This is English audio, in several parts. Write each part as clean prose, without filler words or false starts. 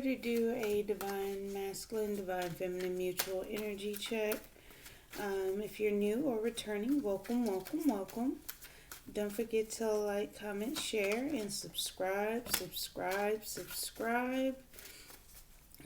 to do a divine masculine, divine feminine mutual energy check. If you're new or returning, welcome, welcome, welcome. Don't forget to like, comment, share, and subscribe.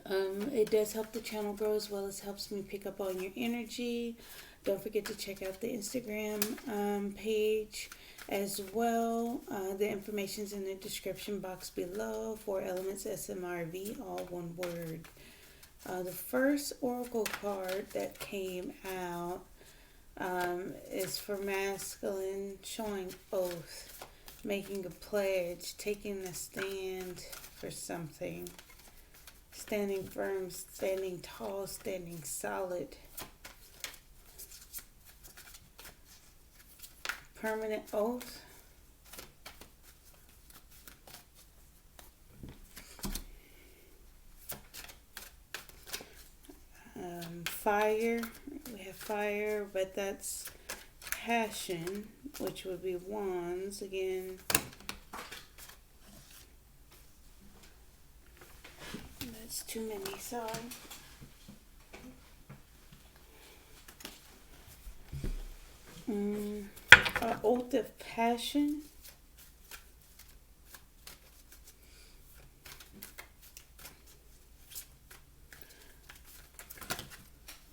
It does help the channel grow as well as helps me pick up on your energy. Don't forget to check out the Instagram page as well. The information's in the description box below. 4 Elements SMRV, all one word. The first oracle card that came out is for masculine, showing oath, making a pledge, taking a stand for something, standing firm, standing tall, standing solid. Permanent oath. Fire. We have fire, but that's passion, which would be wands again. That's too many, sorry. Oath of passion.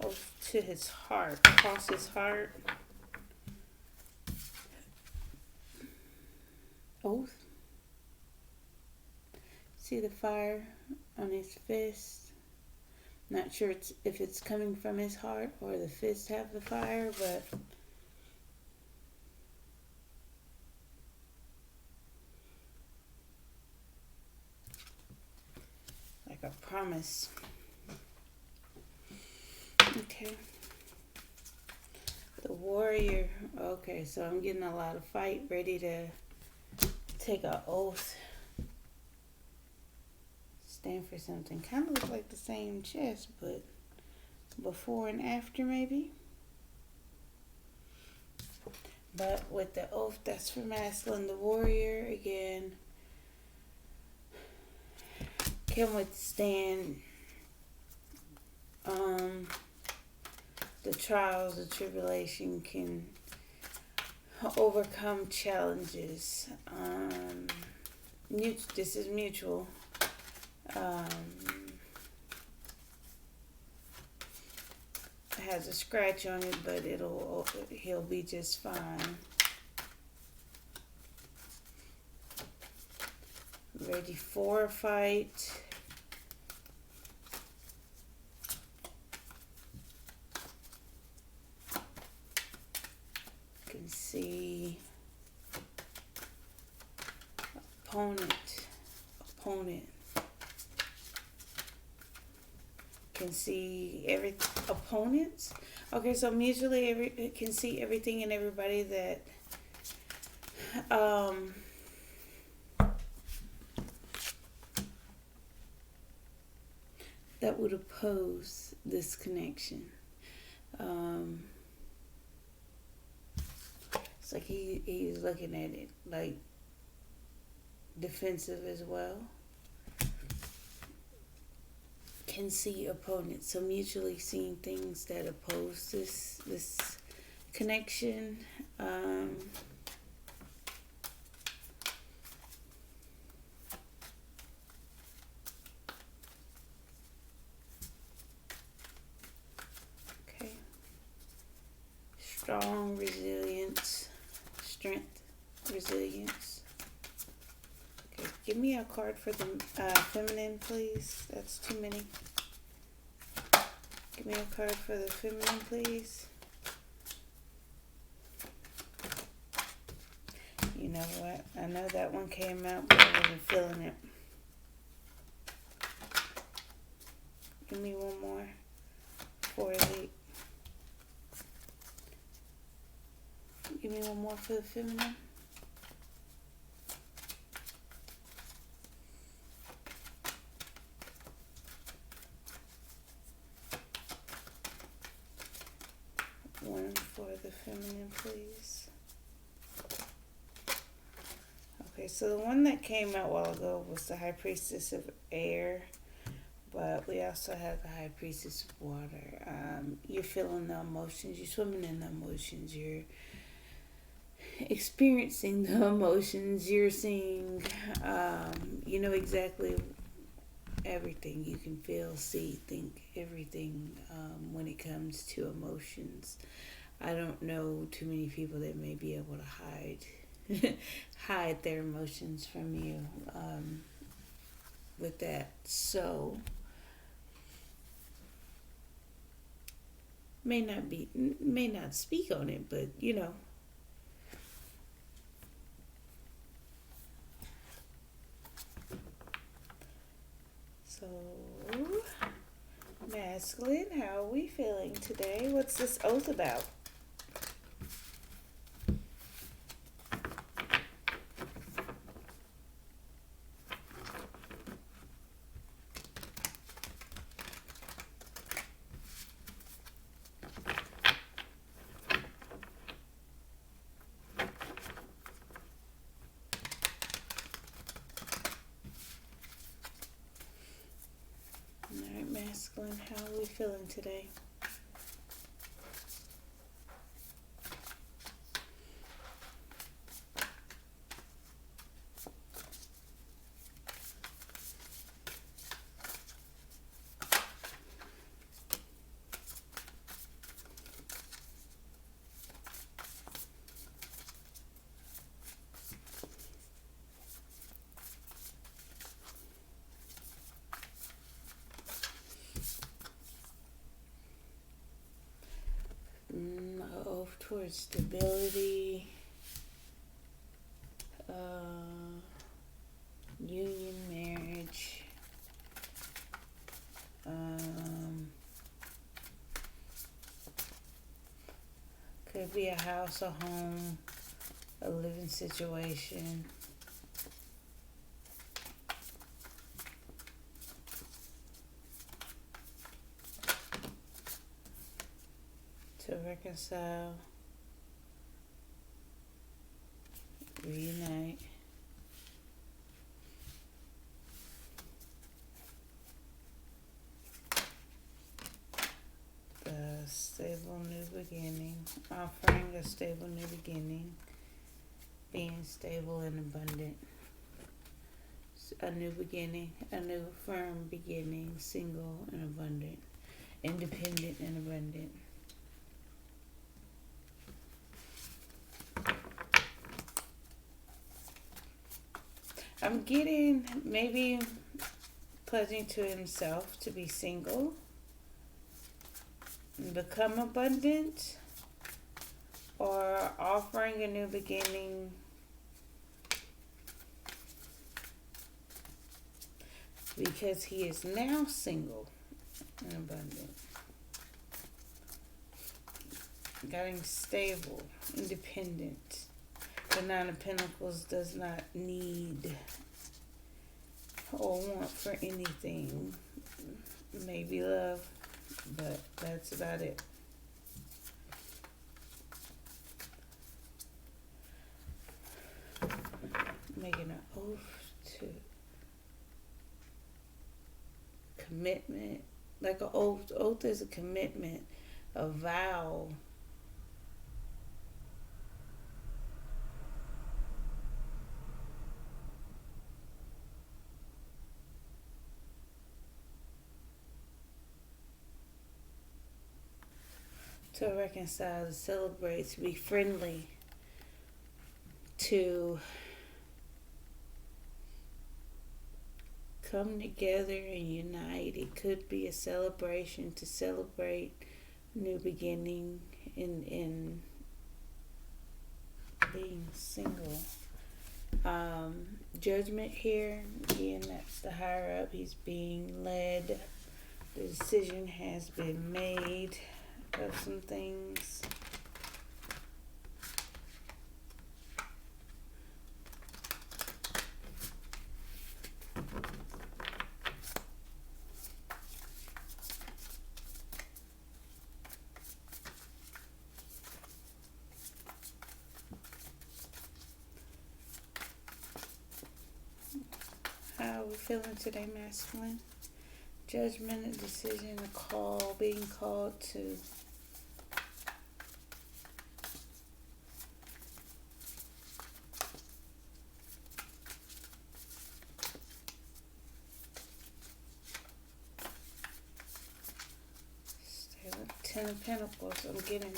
Oath to his heart, across his heart. Oath. See the fire on his fist. Not sure if it's coming from his heart or the fist have the fire, but like a promise. Okay. The warrior. Okay, so I'm getting a lot of fight, ready to take an oath. Stand for something. Kind of looks like the same chest, but before and after maybe. But with the oath, that's for masculine. The warrior, again, can withstand the trials, the tribulation, can overcome challenges. This is mutual. It has a scratch on it, but he'll be just fine. Ready for a fight. Can see opponent. Can see opponents. Okay, so mutually can see everything and everybody that that would oppose this connection. It's like he's looking at it like defensive as well. Can see opponents, so mutually seeing things that oppose this connection. Okay. Strong resilience, strength, resilience. Okay, give me a card for the feminine, please. That's too many. Give me a card for the feminine, please. You know what? I know that one came out, but I wasn't feeling it. Give me one more for the. Give me one more for the feminine. One for the feminine, please. Okay, so the one that came out a while ago was the High Priestess of Air. but we also have the High Priestess of Water. You're feeling the emotions, you're swimming in the emotions, you're experiencing the emotions, you're seeing, you know exactly everything. You can feel, see, think everything when it comes to emotions. I don't know too many people that may be able to hide their emotions from you with that. So may not speak on it, but you know. So masculine, how are we feeling today? What's this oath about? Alright, masculine, how are we feeling today? Oath towards stability, union, marriage, could be a house, a home, a living situation. To reconcile, reunite. The stable new beginning, offering a stable new beginning, being stable and abundant. A new beginning, a new firm beginning, single and abundant, independent and abundant. I'm getting maybe pledging to himself to be single and become abundant, or offering a new beginning because he is now single and abundant. Getting stable, independent. The Nine of Pentacles does not need or want for anything. Maybe love, but that's about it. Making an oath to commitment. Like an oath. Oath is a commitment, a vow. To reconcile, to celebrate, to be friendly, to come together and unite. It could be a celebration, to celebrate new beginning in being single. Judgment here, again, that's the higher up. He's being led. The decision has been made of some things. How are we feeling today, masculine? judgment, a decision, a call, being called to. Ten of Pentacles. I'm getting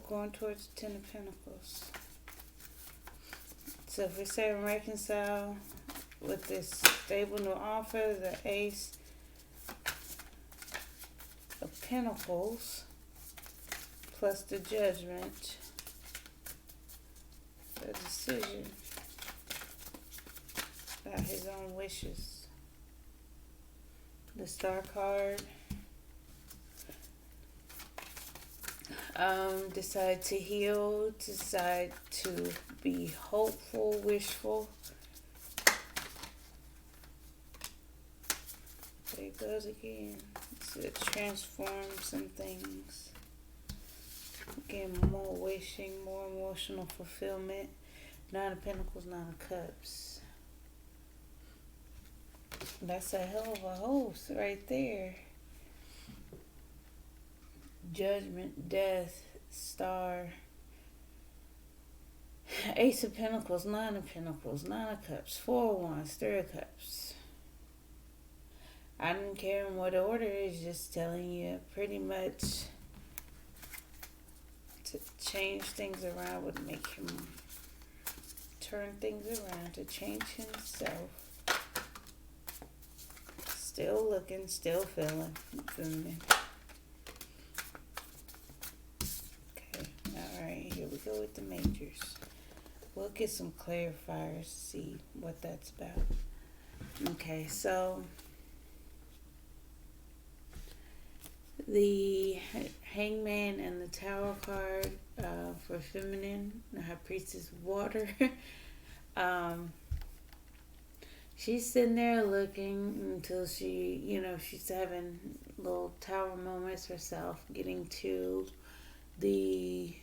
going towards the Ten of Pentacles. So if we say reconcile with this stable new offer, the Ace of Pentacles plus the Judgment, the decision about his own wishes. The Star card. Decide to heal, decide to be hopeful, wishful. There it goes again. To transform some things. Again, more wishing, more emotional fulfillment. Nine of Pentacles, Nine of Cups. That's a hell of a host right there. Judgment, Death, Star, Ace of Pentacles, Nine of Pentacles, Nine of Cups, Four of Wands, Three of Cups. I don't care in what order, it's just telling you pretty much to change things around would make him turn things around, to change himself. Still looking, still feeling. Here we go with the majors. We'll get some clarifiers to see what that's about. Okay, so the Hangman and the Tower card for feminine, the High Priestess of Water. She's sitting there looking until she, she's having little tower moments herself, getting to the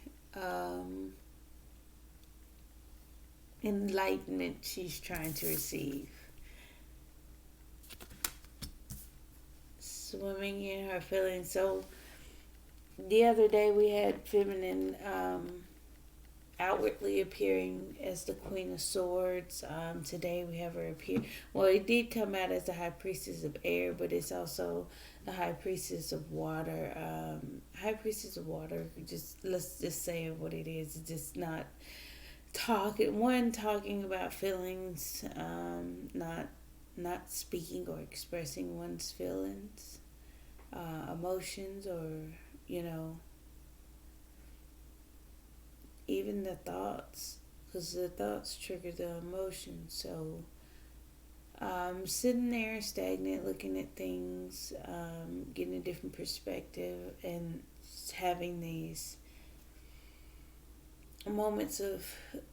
enlightenment she's trying to receive. Swimming in her feelings. So the other day we had feminine outwardly appearing as the Queen of Swords. Today we have her appear. Well, it did come out as the High Priestess of Air, but it's also the High Priestess of Water. High Priestess of Water. Let's just say what it is. It's just not talking about feelings, not speaking or expressing one's feelings, emotions, or even the thoughts, because the thoughts trigger the emotions. So sitting there stagnant, looking at things, getting a different perspective, and having these moments of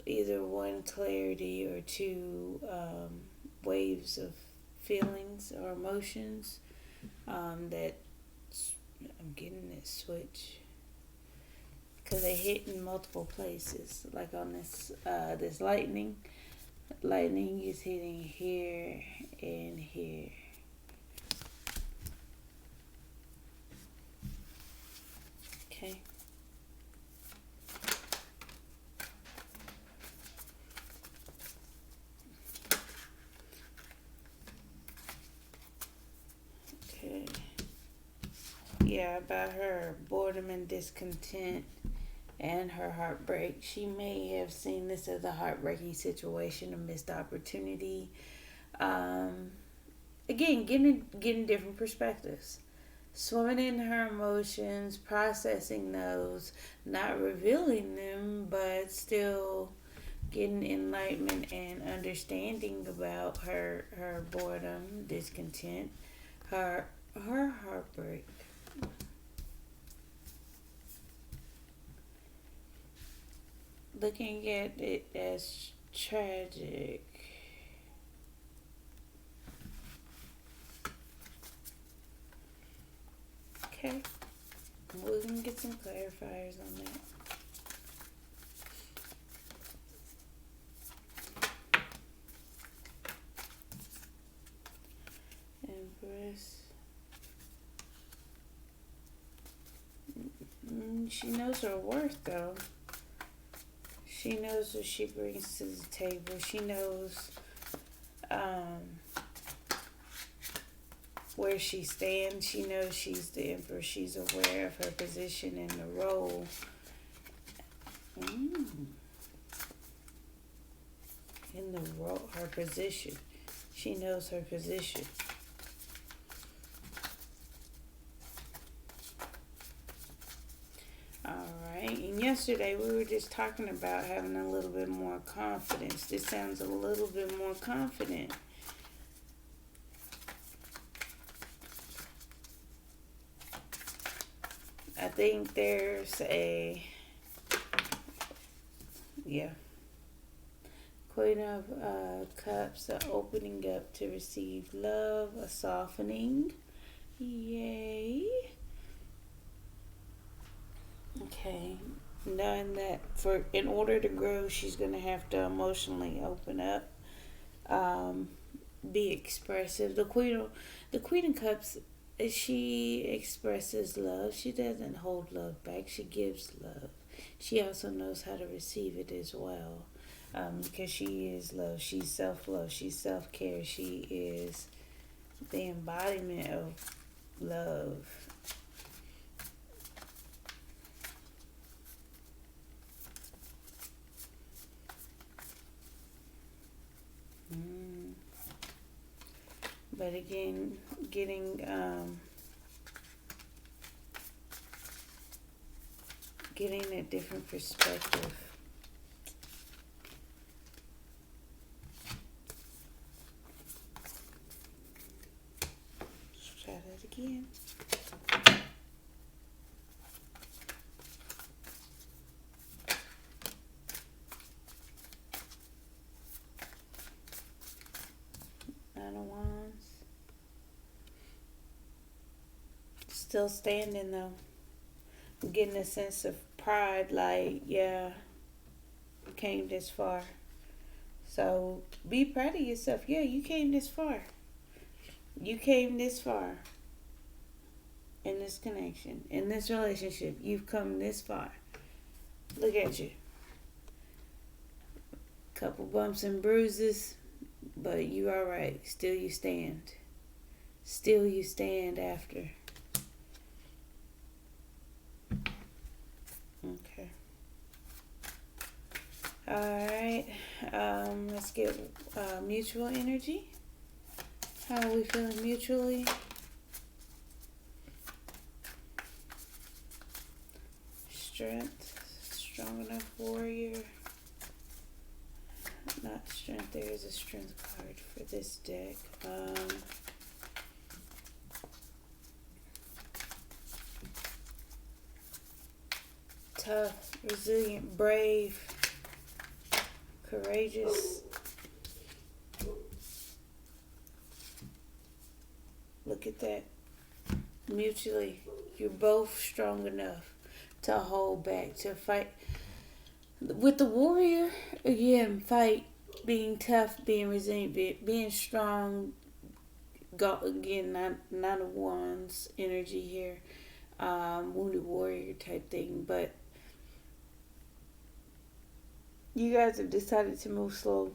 either one, clarity, or two, waves of feelings or emotions, that I'm getting this switch. Because they hit in multiple places. Like on this lightning. Lightning is hitting here and here. Okay. Okay. Yeah, about her boredom and discontent and her heartbreak. She may have seen this as a heartbreaking situation, a missed opportunity. Again, getting different perspectives. Swimming in her emotions, processing those, not revealing them, but still getting enlightenment and understanding about her boredom, discontent, her heartbreak. Looking at it as tragic. Okay. We can get some clarifiers on that. Empress. Empress. She knows her worth, though. She knows what she brings to the table. She knows where she stands. She knows she's the Emperor. She's aware of her position in the role. In the role, her position. She knows her position. Alright, and yesterday we were just talking about having a little bit more confidence. This sounds a little bit more confident. I think there's a, Queen of Cups, a opening up to receive love, a softening. Yay. Okay. Knowing that in order to grow, she's going to have to emotionally open up, be expressive. The Queen of Cups, she expresses love. She doesn't hold love back. She gives love. She also knows how to receive it as well, because she is love. She's self-love. She's self-care. She is the embodiment of love. But again, getting a different perspective. Let's try that again. Nine of Wands. Still standing though. I'm getting a sense of pride, like, yeah, came this far. So be proud of yourself. Yeah, you came this far. You came this far in this connection, in this relationship. You've come this far. Look at you. Couple bumps and bruises, but you all right. Still you stand. Still you stand after. Okay. Alright. Let's get mutual energy. How are we feeling mutually? Strength. Strong enough warrior. Not strength. There is a strength card for this deck. Tough, resilient, brave, courageous. Look at that. Mutually, you're both strong enough to hold back, to fight. With the warrior, again, fight, being tough, being resilient, being strong. Again, Nine of Wands energy here. Wounded warrior type thing, but you guys have decided to move slow.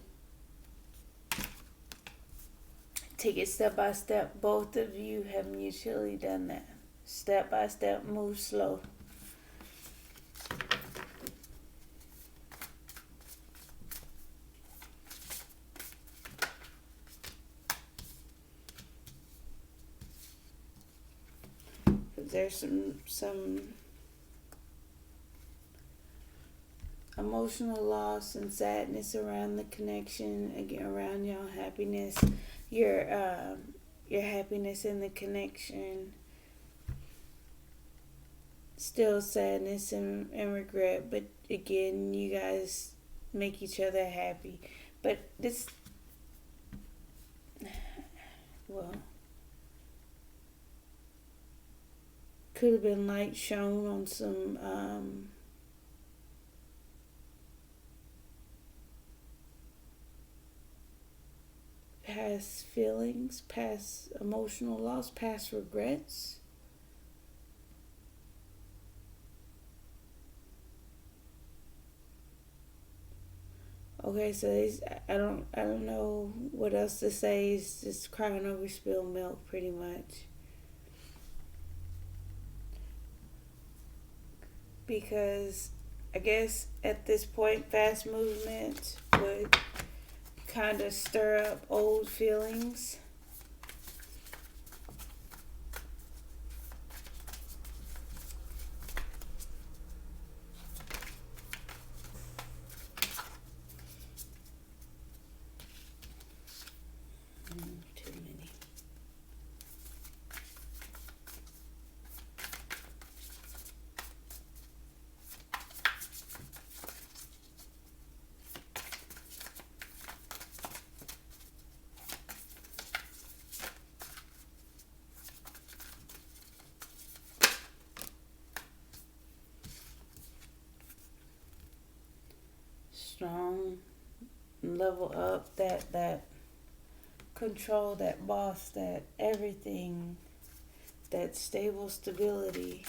Take it step by step. Both of you have mutually done that. Step by step, move slow. There's some emotional loss and sadness around the connection, again, around your happiness, your happiness in the connection. Still sadness and regret, but again, you guys make each other happy. But this, well, could have been light shown on some past feelings, past emotional loss, past regrets. Okay, so I don't know what else to say. It's just crying over spilled milk, pretty much. Because I guess at this point, fast movement would kind of stir up old feelings. Too many. Strong, level up, that control, that boss, that everything, that stable stability.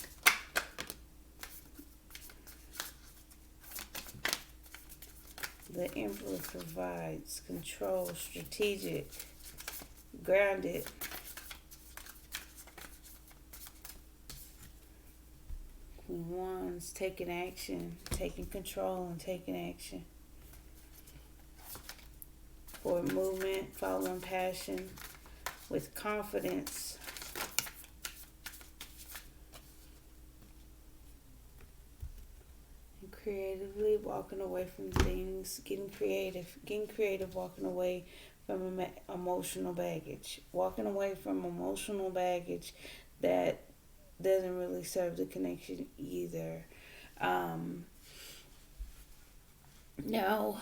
The Emperor provides control, strategic, grounded. Queen Wands, taking action, taking control and taking action. Forward movement, following passion with confidence. And creatively walking away from things, getting creative, walking away from emotional baggage. Walking away from emotional baggage that doesn't really serve the connection either. Now,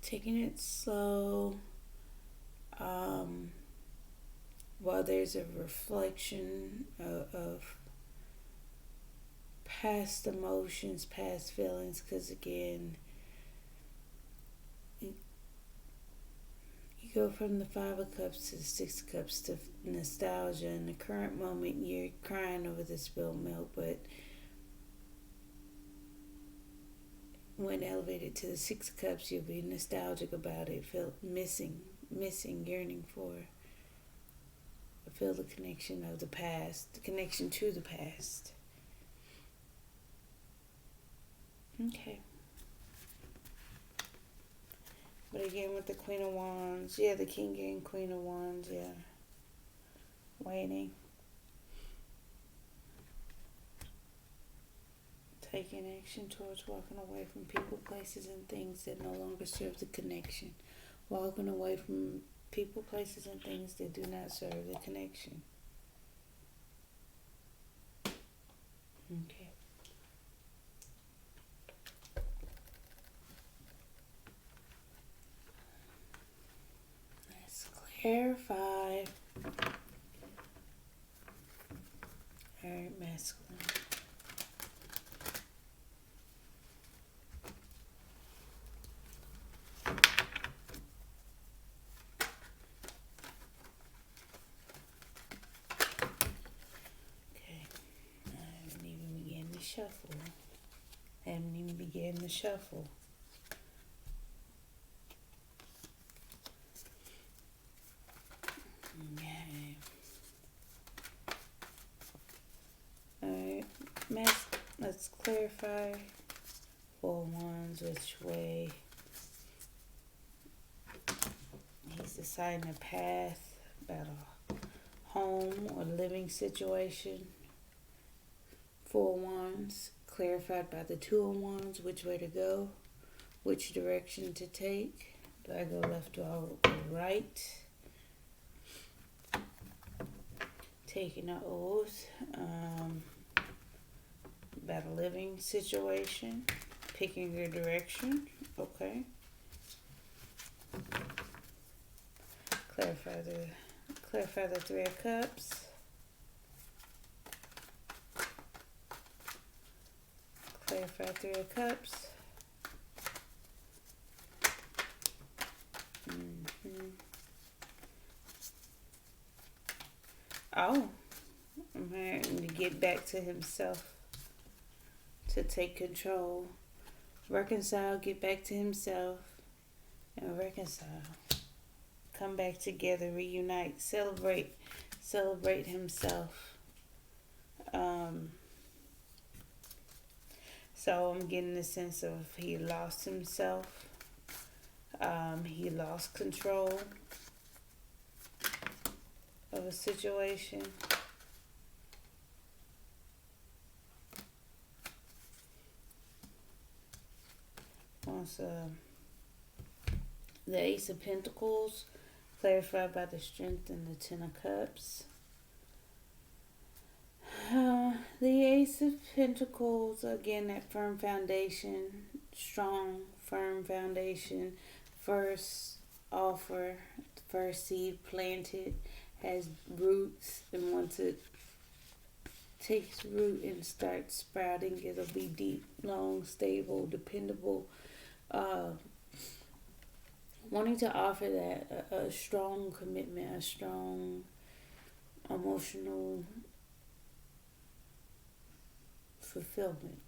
taking it slow, while there's a reflection of past emotions, past feelings, because again, you go from the Five of Cups to the Six of Cups to nostalgia. In the current moment, you're crying over the spilled milk, but when elevated to the Six of Cups, you'll be nostalgic about it, feel missing, yearning for. Feel the connection of the past, the connection to the past. Okay. But again, with the Queen of Wands, yeah, the King and Queen of Wands, yeah. Waiting. Taking action towards walking away from people, places, and things that no longer serve the connection. Walking away from people, places, and things that do not serve the connection. Okay. Let's clarify. Alright, masculine. Shuffle. Haven't even began the shuffle. Okay. Alright, let's clarify. Four of Wands, which way he's deciding a path about a home or living situation. Four of Wands, clarified by the Two of Wands, which way to go, which direction to take. Do I go left or right? Taking an oath about a living situation, picking your direction. Okay. Clarify the Three of Cups. Clarify Three of Cups. Oh, I'm having to get back to himself, to take control, reconcile, get back to himself, and reconcile. Come back together, reunite, celebrate himself. So I'm getting the sense of he lost himself. He lost control of a situation. Also, the Ace of Pentacles, clarified by the Strength and the Ten of Cups. The Ace of Pentacles, again, that firm foundation, strong, firm foundation, first offer, first seed planted, has roots, and once it takes root and starts sprouting, it'll be deep, long, stable, dependable. Wanting to offer that a strong commitment, a strong emotional fulfillment,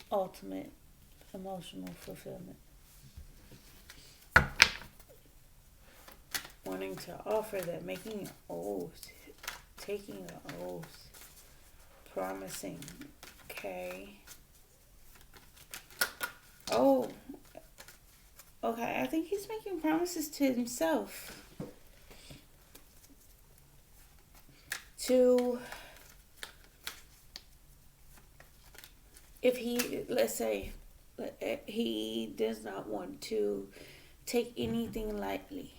ultimate emotional fulfillment. Wanting to offer that, making an oath, taking an oath, promising. Okay. Oh, okay. I think he's making promises to himself. To, if he, let's say, he does not want to take anything lightly.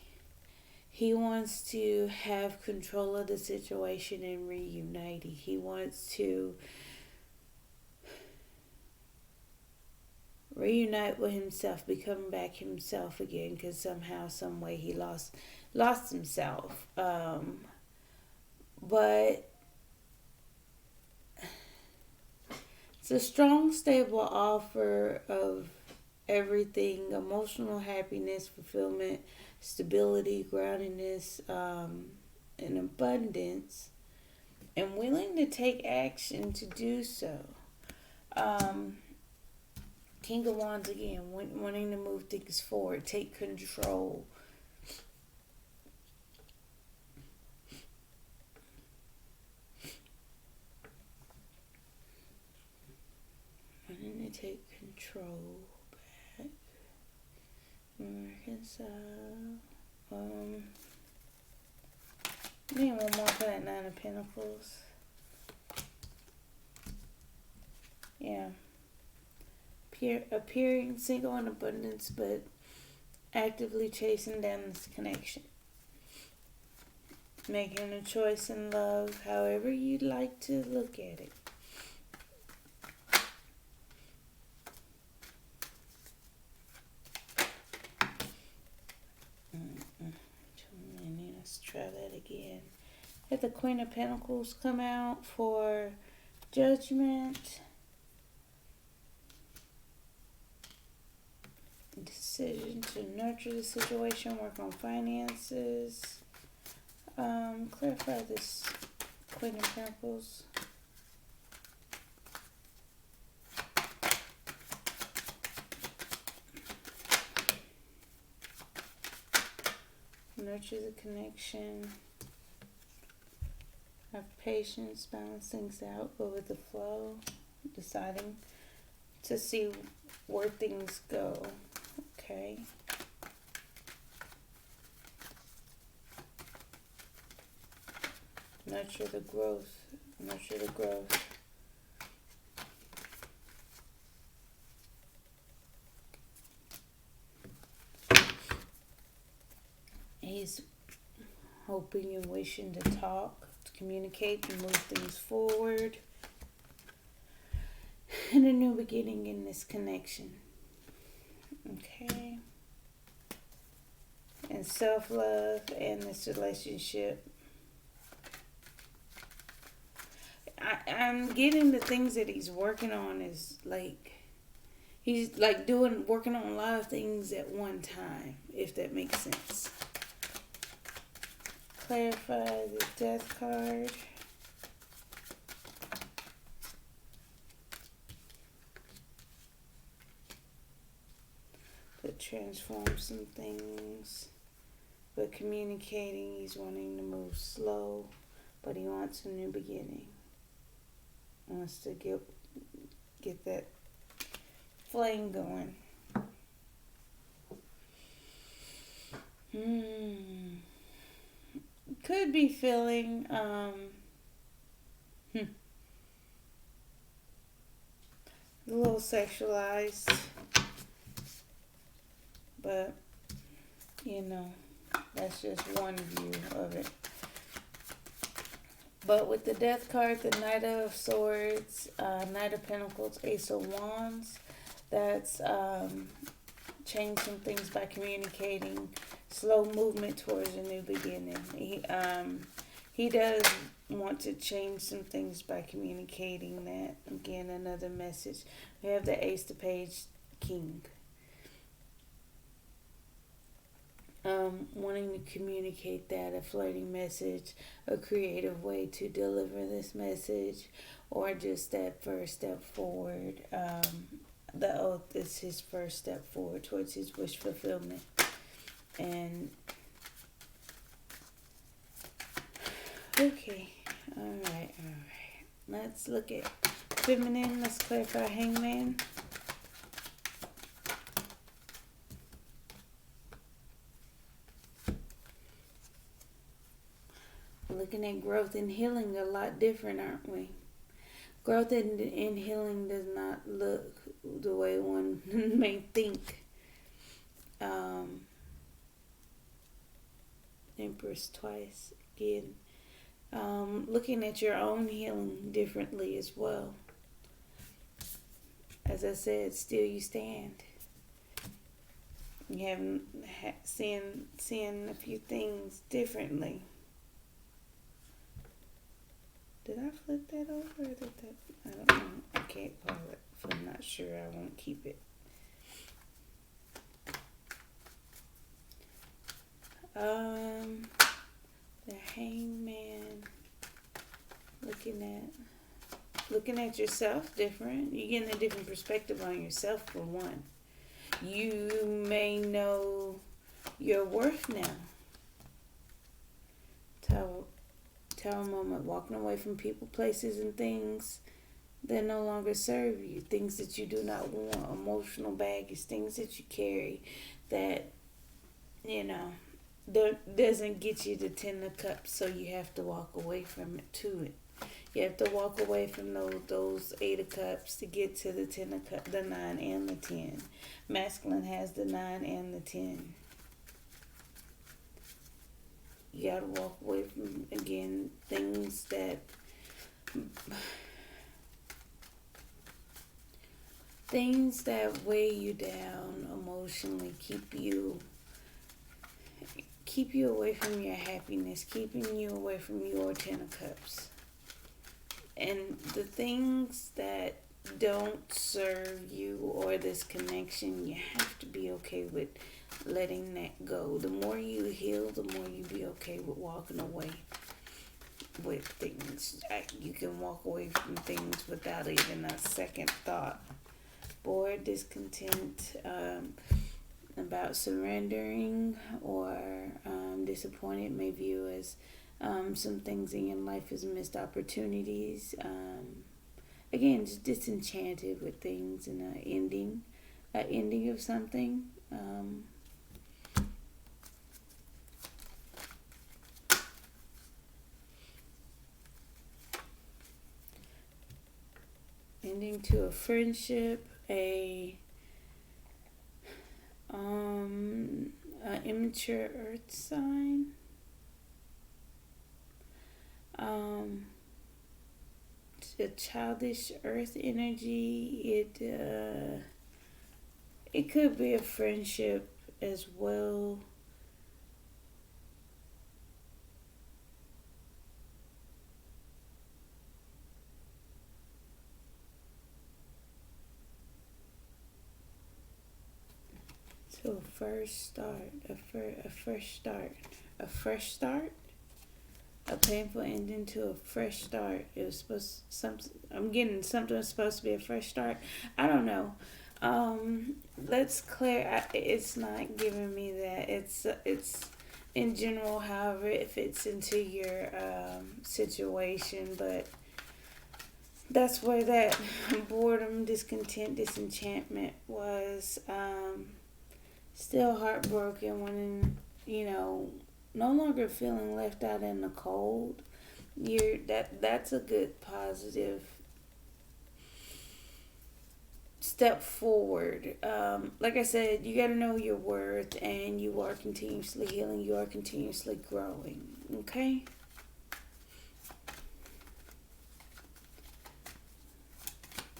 He wants to have control of the situation and reunite. He wants to reunite with himself, become back himself again, because somehow, some way he lost himself. But it's a strong, stable offer of everything: emotional happiness, fulfillment, stability, groundedness, and abundance, and willing to take action to do so. King of Wands again, wanting to move things forward, take control. Wanting to take control back. Reconcile. Need one more for that Nine of Pentacles. Yeah. Appearing single in abundance, but actively chasing down this connection. Making a choice in love, however you'd like to look at it. Let's try that again. Let the Queen of Pentacles come out for Judgment. Decision to nurture the situation, work on finances. Clarify this Queen of Pentacles. Nurture the connection. Have patience, balance things out, go with the flow. Deciding to see where things go. Okay. Nurture the growth. Nurture the growth. He's hoping and wishing to talk, to communicate, and move things forward. And a new beginning in this connection. Okay. And self-love and this relationship. I'm getting the things that he's working on is like he's like working on a lot of things at one time, if that makes sense. Clarify the death card. But transform some things. But communicating, he's wanting to move slow, but he wants a new beginning. Wants to get that flame going. Could be feeling a little sexualized, but you know, that's just one view of it. But with the Death card, the Knight of Swords, Knight of Pentacles, Ace of Wands, that's change some things by communicating, slow movement towards a new beginning. He does want to change some things by communicating that. Again, another message. We have the Ace, the Page, King. Wanting to communicate that, a flirting message, a creative way to deliver this message, or just that first step forward. The oath is his first step forward towards his wish fulfillment. And okay, all right. Let's look at feminine. Let's clarify Hangman. Looking at growth and healing a lot different, aren't we? Growth and healing does not look the way one may think. Empress twice again. Looking at your own healing differently as well. As I said, still you stand. You haven't seeing a few things differently. Did I flip that over? Or did that? I don't know. I can't call it. If I'm not sure, I won't keep it. The Hangman. Looking at yourself different. You're getting a different perspective on yourself for one. You may know your worth now. Tower moment, walking away from people, places, and things that no longer serve you. Things that you do not want. Emotional baggage, things that you carry that, doesn't get you the 10 of Cups, so you have to walk away from it to it. You have to walk away from those 8 of Cups to get to the 10 of Cups, the 9 and the 10. Masculine has the 9 and the 10. You gotta walk away from, again, things that weigh you down emotionally, keep you away from your happiness, keeping you away from your 10 of Cups. And the things that don't serve you or this connection, you have to be okay with letting that go. The more you heal, the more you be okay with walking away with things. You can walk away from things without even a second thought. Bored, discontent, about surrendering, or disappointed may view as some things in your life as missed opportunities. Again, just disenchanted with things and an ending of something. Ending to a friendship, a immature earth sign, a childish earth energy. It could be a friendship as well. first start, a fresh start, a fresh start, a painful ending to a fresh start. It was I'm getting something that's supposed to be a fresh start. I don't know. Let's clear. It's not giving me that. It's in general, however it fits into your situation, but that's where that boredom, discontent, disenchantment was. Still heartbroken when, no longer feeling left out in the cold. That's a good positive step forward. Like I said, you got to know your worth, and you are continuously healing. You are continuously growing. Okay?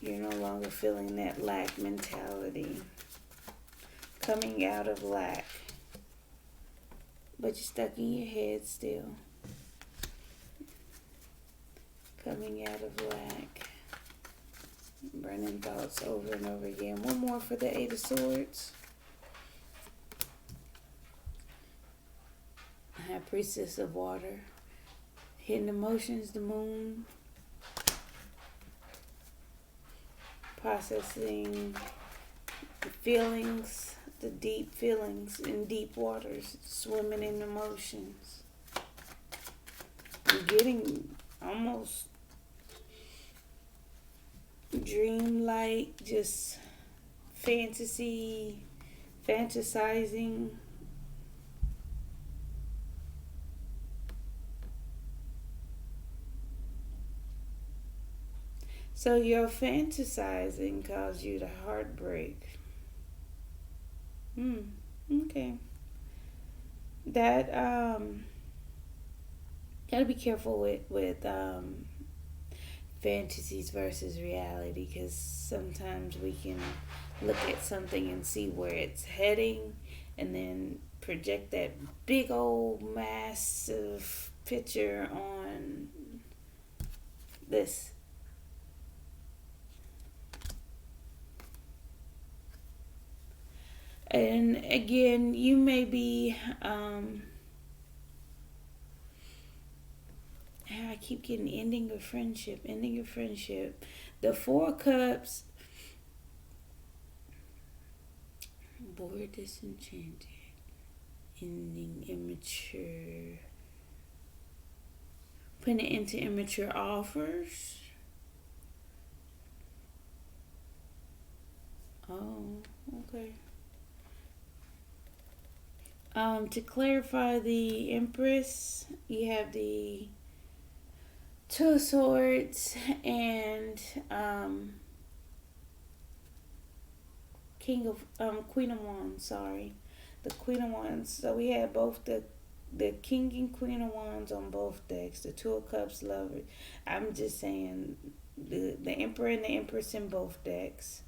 You're no longer feeling that lack mentality. Coming out of lack. But you're stuck in your head still. Coming out of lack. Burning thoughts over and over again. One more for the Eight of Swords. High Priestess of Water. Hidden emotions, the Moon. Processing the feelings, the deep feelings in deep waters. Swimming in emotions. I'm getting almost dreamlike, just fantasizing. So your fantasizing caused you to heartbreak. Okay. That gotta be careful with fantasies versus reality, because sometimes we can look at something and see where it's heading and then project that big old massive picture on this. And again, you may be I keep getting ending your friendship. The Four of Cups, bored, disenchanted, ending, immature, putting it into immature offers. Oh, okay. To clarify the Empress, you have the Two of Swords and Queen of Wands. Sorry, the Queen of Wands. So we had both the King and Queen of Wands on both decks. The Two of Cups, Lover. I'm just saying the Emperor and the Empress in both decks.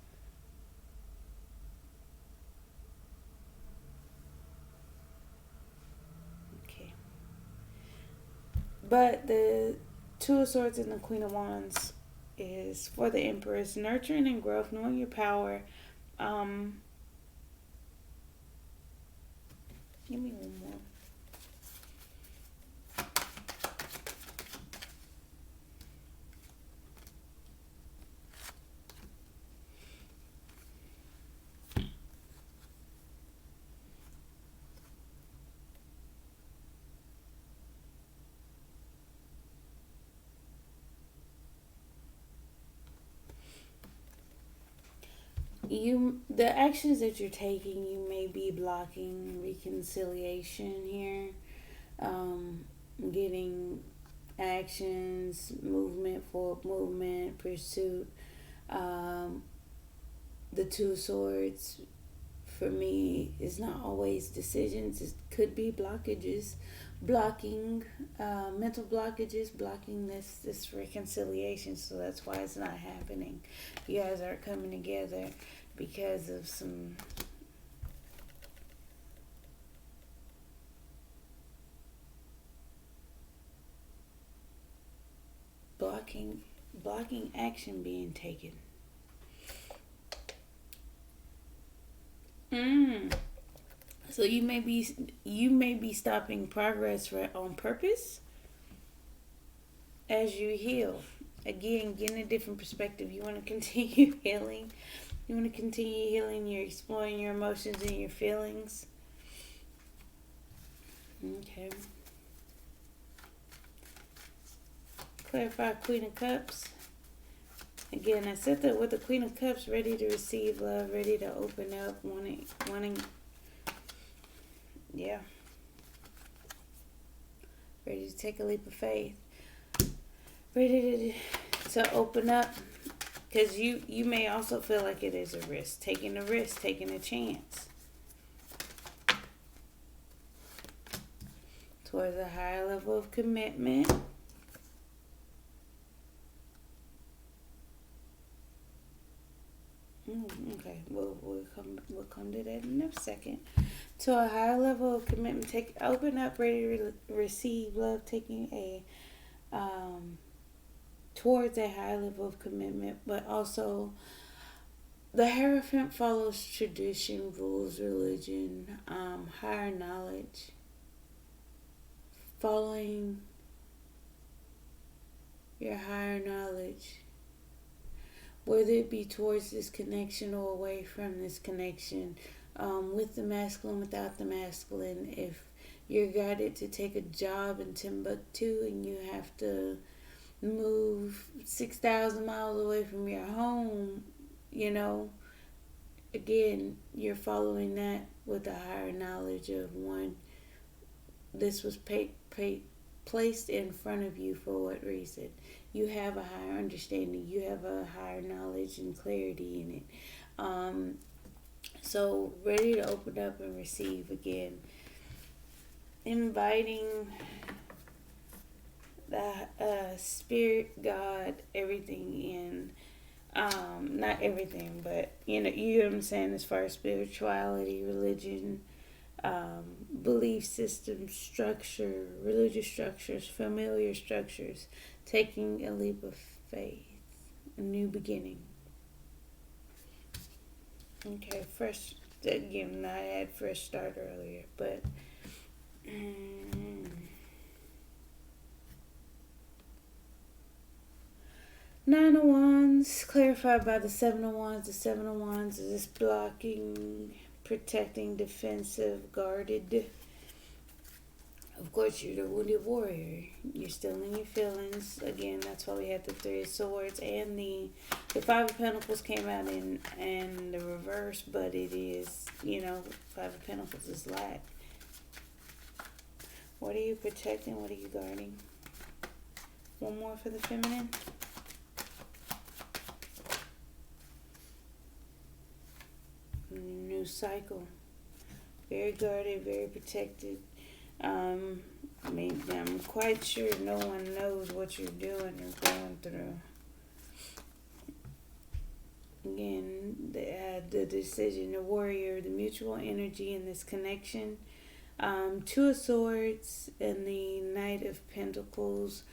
Okay, but the Two of Swords and the Queen of Wands is for the Empress. Nurturing and growth, knowing your power. Give me one more. The actions that you're taking, you may be blocking reconciliation here. Getting actions, movement, forward movement, pursuit. The Two of Swords for me is not always decisions. It could be blockages, blocking, mental blockages, blocking this reconciliation. So that's why it's not happening. You guys aren't coming together because of some blocking action being taken. So you may be stopping progress on purpose as you heal. Again, getting a different perspective. You want to continue healing. You want to continue healing. You're exploring your emotions and your feelings. Okay. Clarify Queen of Cups. Again, I said that with the Queen of Cups, ready to receive love, ready to open up, wanting, yeah, ready to take a leap of faith, ready to open up, because you may also feel like it is a risk, taking a chance towards a higher level of commitment. Okay, we'll come to that in a second. To a higher level of commitment, open up, ready to receive love, taking a towards a higher level of commitment, but also the Hierophant follows tradition, rules, religion, higher knowledge, following your higher knowledge, whether it be towards this connection or away from this connection, with the masculine, without the masculine. If you're guided to take a job in Timbuktu and you have to move 6,000 miles away from your home, again, you're following that with a higher knowledge of one. This was placed in front of you for what reason? You have a higher understanding. You have a higher knowledge and clarity in it. So ready to open up and receive again. Inviting the spirit, God, everything in. Not everything, but you know what I'm saying, as far as spirituality, religion, belief systems, structure, religious structures, familiar structures, taking a leap of faith, a new beginning. Okay, fresh, again, I had fresh start earlier, but Nine of Wands, clarified by the Seven of Wands. The Seven of Wands is blocking, protecting, defensive, guarded. Of course, you're the wounded warrior. You're still in your feelings. Again, that's why we had the Three of Swords, and the Five of Pentacles came out in the reverse, but it is, Five of Pentacles is lack. What are you protecting? What are you guarding? One more for the feminine. New cycle. Very guarded, very protected. I'm quite sure no one knows what you're doing or going through. Again, the decision, the warrior, the mutual energy in this connection. Two of Swords and the Knight of Pentacles,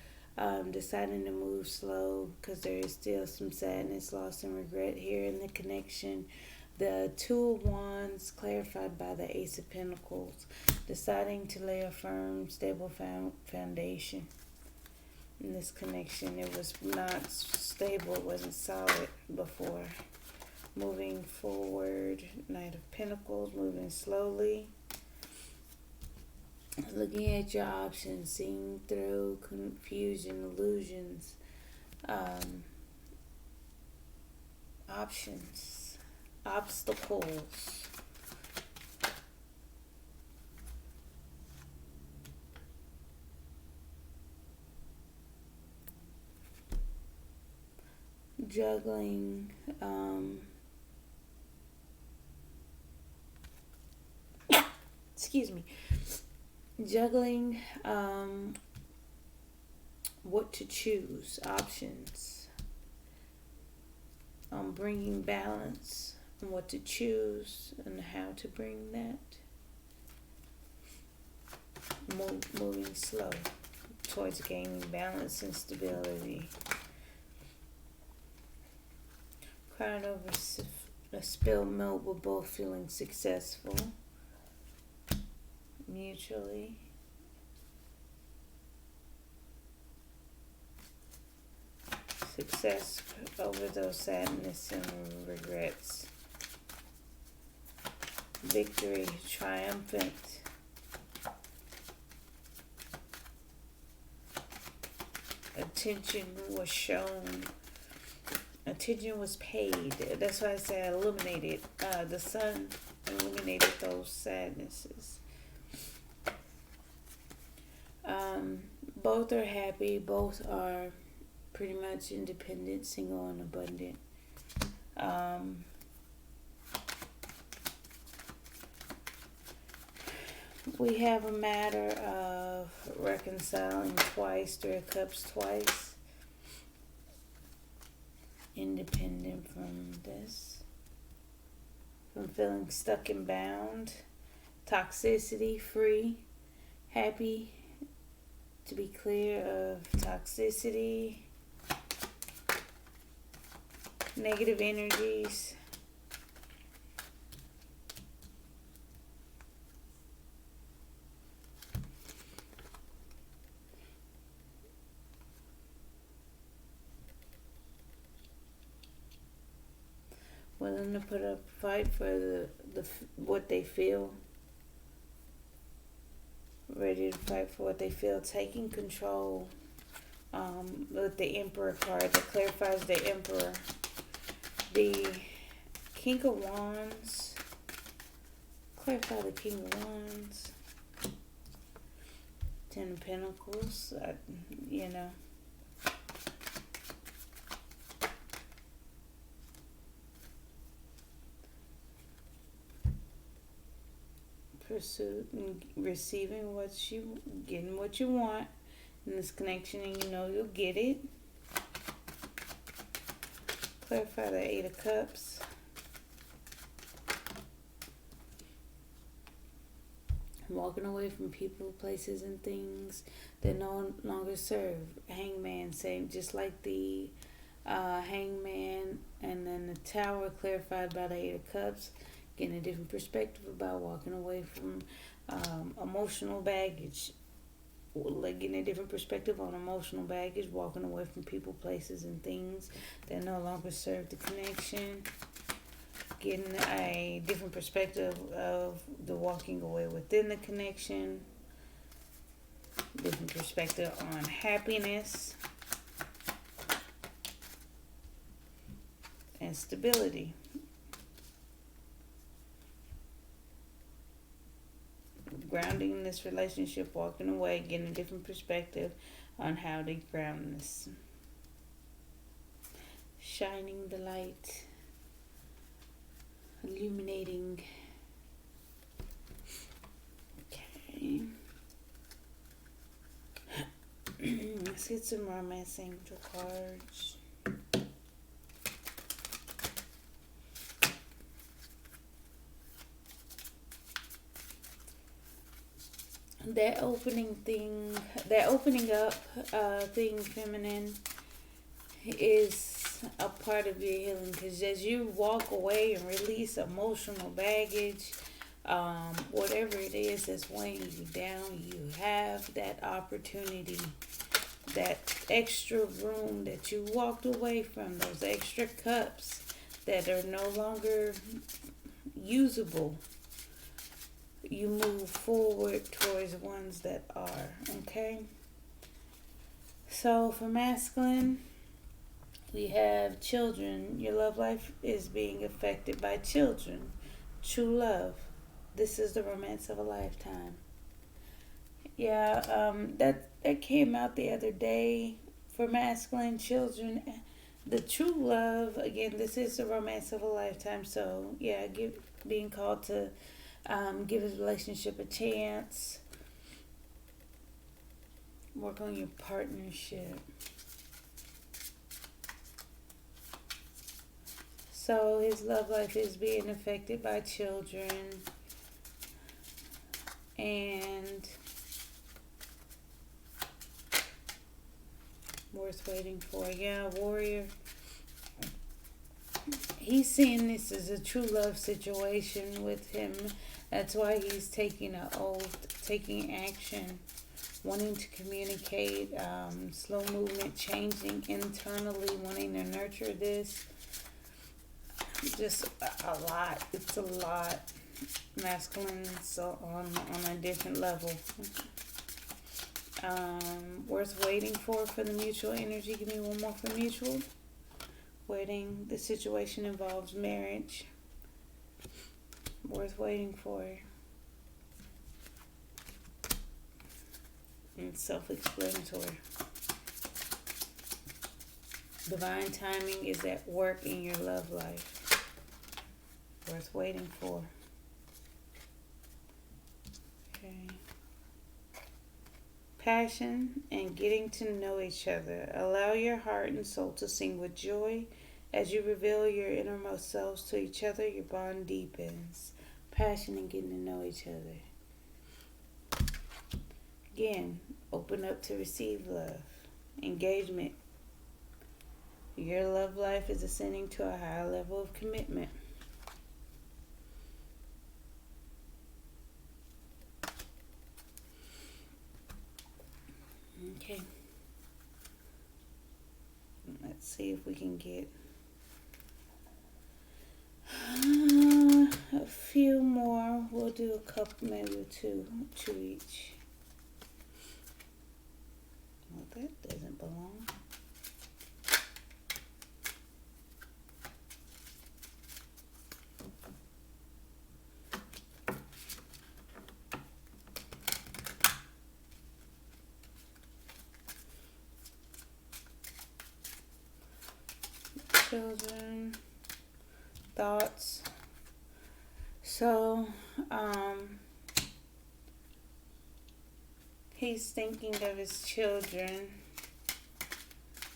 deciding to move slow because there is still some sadness, loss, and regret here in the connection. The Two of Wands, clarified by the Ace of Pentacles, deciding to lay a firm, stable foundation in this connection. It was not stable, it wasn't solid before. Moving forward, Knight of Pentacles, moving slowly. Looking at your options, seeing through confusion, illusions, options, obstacles. Juggling, excuse me, juggling, what to choose, options, bringing balance on what to choose and how to bring that. Moving slow towards gaining balance and stability. Crying over a spilled milk, we're both feeling successful. mutually. Success over those sadness and regrets. Victory, triumphant. Attention was shown. Attention was paid. That's why I say illuminated. The sun illuminated those sadnesses. Both are happy. Both are pretty much independent, single, and abundant. We have a matter of reconciling twice, 3 of Cups twice. Independent from this. From feeling stuck and bound. Toxicity, free. Happy to be clear of toxicity. Negative energies. Willing to put up a fight for the what they feel. Ready to fight for what they feel. Taking control. With the Emperor card that clarifies the Emperor. The King of Wands. Clarify the King of Wands. 10 of Pentacles. Pursuit and receiving getting what you want in this connection, and you'll get it. Clarify the 8 of Cups. Walking away from people, places, and things that no longer serve. Hangman, same, just like the Hangman, and then the Tower clarified by the 8 of Cups. Getting a different perspective about walking away from emotional baggage. Like getting a different perspective on emotional baggage, walking away from people, places, and things that no longer serve the connection. Getting a different perspective of the walking away within the connection. Different perspective on happiness and stability. Grounding this relationship, walking away, getting a different perspective on how to ground this. Shining the light, illuminating. Okay. Let's get some romance angel cards. That opening up thing, feminine, is a part of your healing, because as you walk away and release emotional baggage, whatever it is that's weighing you down, you have that opportunity, that extra room that you walked away from, those extra cups that are no longer usable. You move forward towards ones that are, okay? So for masculine, we have children. Your love life is being affected by children. True love. This is the romance of a lifetime. Yeah, that came out the other day for masculine children. The true love, again, this is the romance of a lifetime. So yeah, being called to give his relationship a chance. Work on your partnership. So his love life is being affected by children. And worth waiting for. Yeah, warrior. he's seeing this as a true love situation with him. That's why he's taking an oath, taking action, wanting to communicate, slow movement, changing internally, wanting to nurture this. Just a lot. It's a lot. Masculine, so on a different level. Worth waiting for the mutual energy. Give me one more for mutual. Waiting. The situation involves marriage. Worth waiting for. And self-explanatory. Divine timing is at work in your love life. Worth waiting for. Okay. Passion and getting to know each other. Allow your heart and soul to sing with joy. As you reveal your innermost selves to each other, your bond deepens. Passion and getting to know each other. Again, open up to receive love. Engagement. Your love life is ascending to a higher level of commitment. Okay. Let's see if we can get a few more. We'll do a couple, maybe two each. Well, that doesn't belong. Children, thoughts. So, he's thinking of his children.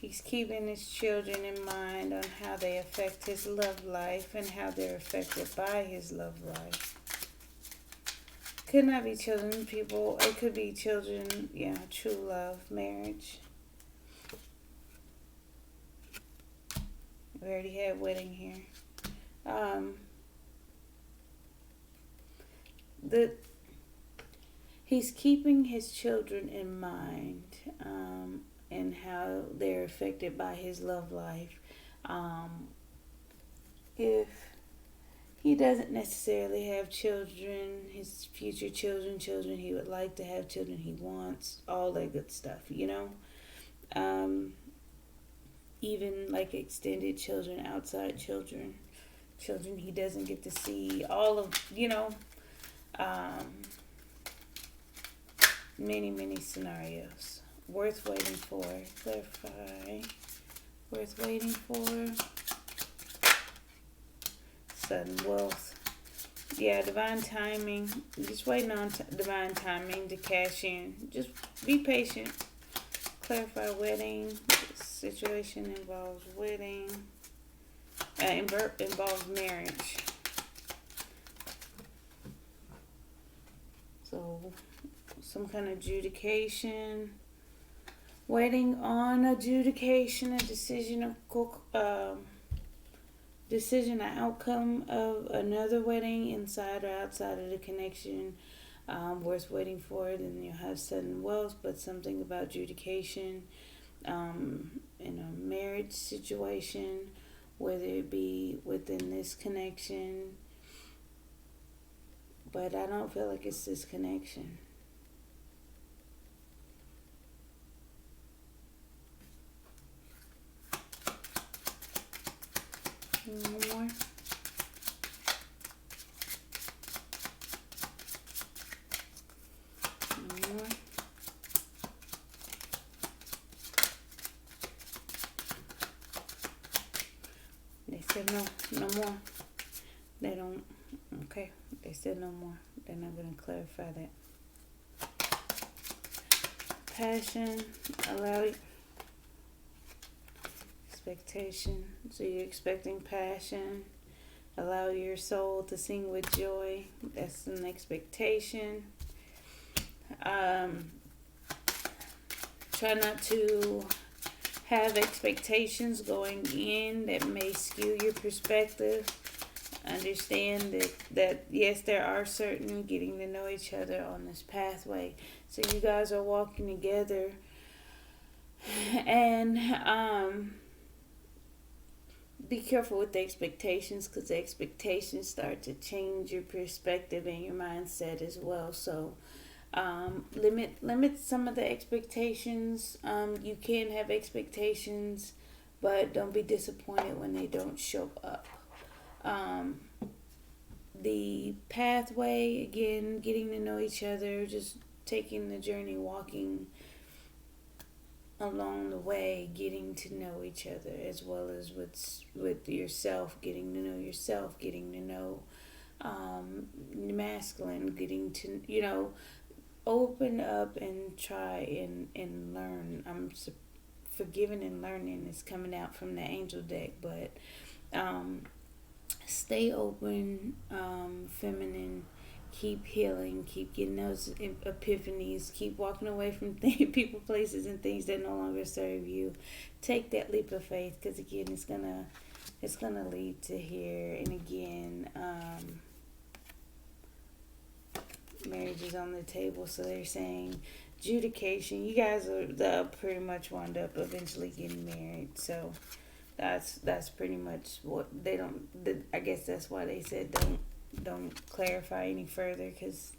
He's keeping his children in mind on how they affect his love life and how they're affected by his love life. Could not be children, people. It could be children, yeah, true love, marriage. We already had wedding here. He's keeping his children in mind, and how they're affected by his love life. If he doesn't necessarily have children, his future children, he would like to have children, he wants, all that good stuff, you know? Even like extended children, outside children he doesn't get to see, all of, you know, many scenarios. Worth waiting for. Clarify. Worth waiting for. Sudden wealth. Yeah, divine timing. Just waiting on divine timing to cash in. Just be patient. Clarify wedding. Situation involves wedding. Involves marriage. So, some kind of adjudication. Waiting on adjudication, a decision, decision, an outcome of another wedding, inside or outside of the connection. Worth waiting for. Then you'll have sudden wealth, but something about adjudication. In a marriage situation, whether it be within this connection, but I don't feel like it's this connection. One more. One more. They said no more. They don't. Okay. They said no more. They're not going to clarify that. Passion, allow expectation. So you're expecting passion. Allow your soul to sing with joy. That's an expectation. Try not to have expectations going in that may skew your perspective. Understand that yes, there are certain getting to know each other on this pathway. So you guys are walking together, and be careful with the expectations, because the expectations start to change your perspective and your mindset as well. So limit some of the expectations. You can have expectations, but don't be disappointed when they don't show up. The pathway, again, getting to know each other, just taking the journey, walking along the way, getting to know each other, as well as with yourself, getting to know yourself, getting to know masculine, getting to, open up and try and learn. Forgiving and learning is coming out from the angel deck, but stay open, feminine, keep healing, keep getting those epiphanies, keep walking away from people, places, and things that no longer serve you. Take that leap of faith, because again, it's gonna lead to here. And again, marriage is on the table, so they're saying adjudication. You guys are pretty much wound up eventually getting married, so that's pretty much what they don't. I guess that's why they said don't clarify any further, because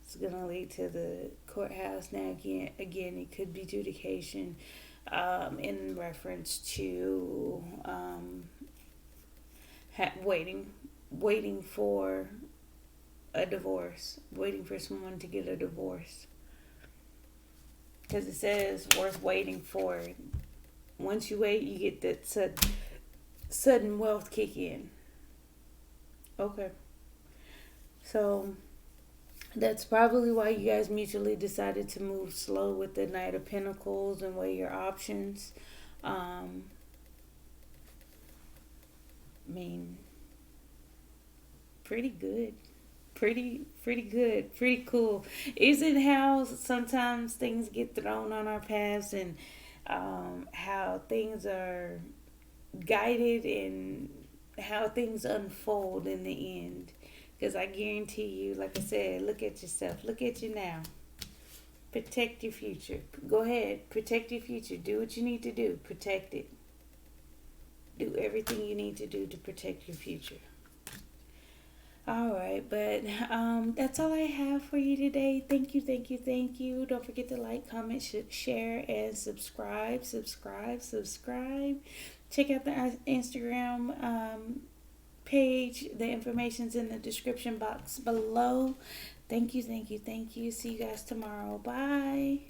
it's gonna lead to the courthouse. Now again, it could be adjudication in reference to waiting for a divorce, waiting for someone to get a divorce, because it says worth waiting for. Once you wait, you get that sudden wealth kick in. Okay. So that's probably why you guys mutually decided to move slow with the Knight of Pentacles and weigh your options. I mean, pretty good. Pretty good. Pretty cool. Isn't how sometimes things get thrown on our paths, and how things are guided and how things unfold in the end? Because I guarantee you, like I said, look at yourself. Look at you now. Protect your future. Go ahead. Protect your future. Do what you need to do. Protect it. Do everything you need to do to protect your future. Alright, but that's all I have for you today. Thank you. Don't forget to like, comment, share, and subscribe. Check out the Instagram page. The information's in the description box below. Thank you. See you guys tomorrow. Bye.